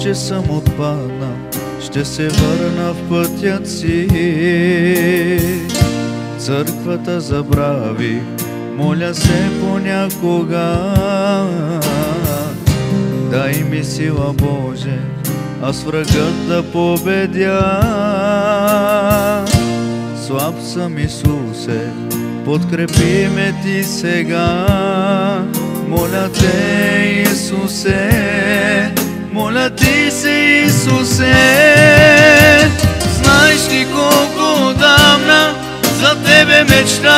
че съм отпаднал, ще се върна в пътят си. Църквата забравих, моля се понякога. Дай ми сила, Боже, аз врагът да победя. Слаб съм, Исусе, подкрепи ме Ти сега. Моля Те, Исусе, моля Ти се, Исусе. Знаеш ли колко отдавна за Тебе мечтая?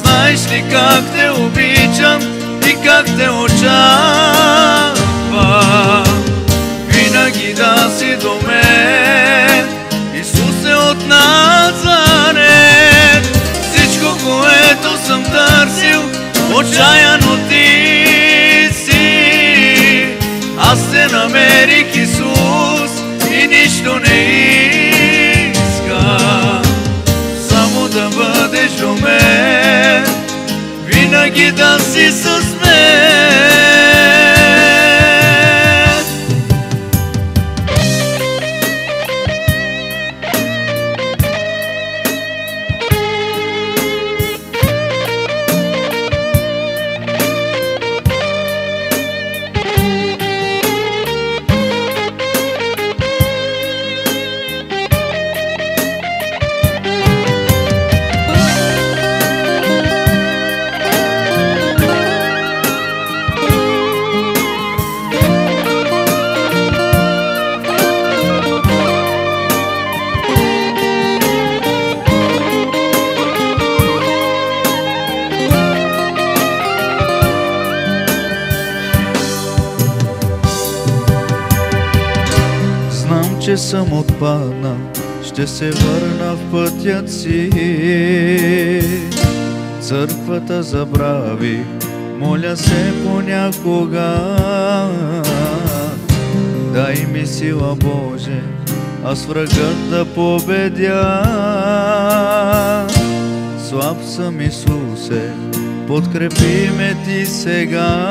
Знаеш ли как Те обичам и как Те очаквам? Винаги да си до мен, Исусе от Назарет. Всичко, което съм търсил, отчаяно Ти си. Аз Те намерих, Исус, и нищо не искам, само да бъдеш до мен, винаги да си с мен. Че съм отпаднал, ще се върна в пътят си. Църквата забравих, моля се понякога. Дай ми сила, Боже, аз врагът да победя. Слаб съм, Исусе, подкрепи ме Ти сега.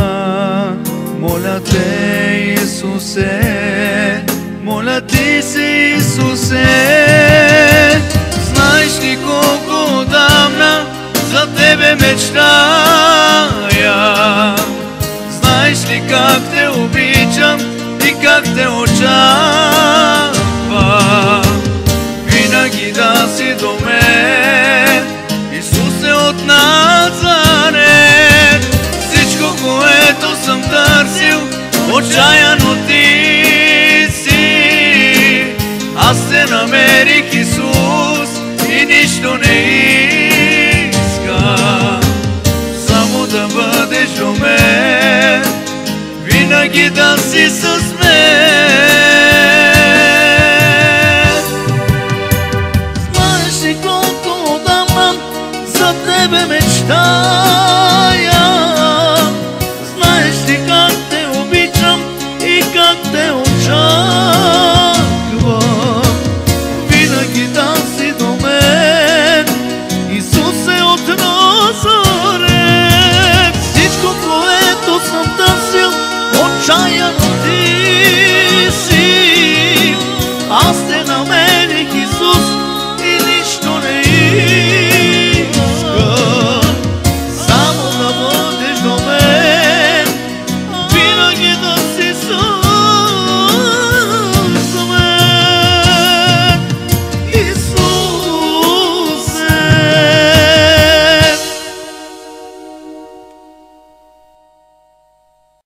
Моля Те, Исусе, моля Ти се, Исусе. Знаеш ли колко отдавна за Тебе мечтая? Знаеш ли как Те обичам и как Те очаквам? Винаги да си до мен, Исусе от Назарет. Всичко, което съм търсил, отчаяно Ти. Аз Те намерих, Исус, и нищо не искам, само да бъдеш до мен, винаги да си с мен. Знаеш ли колко отдавна за Тебе мечтая?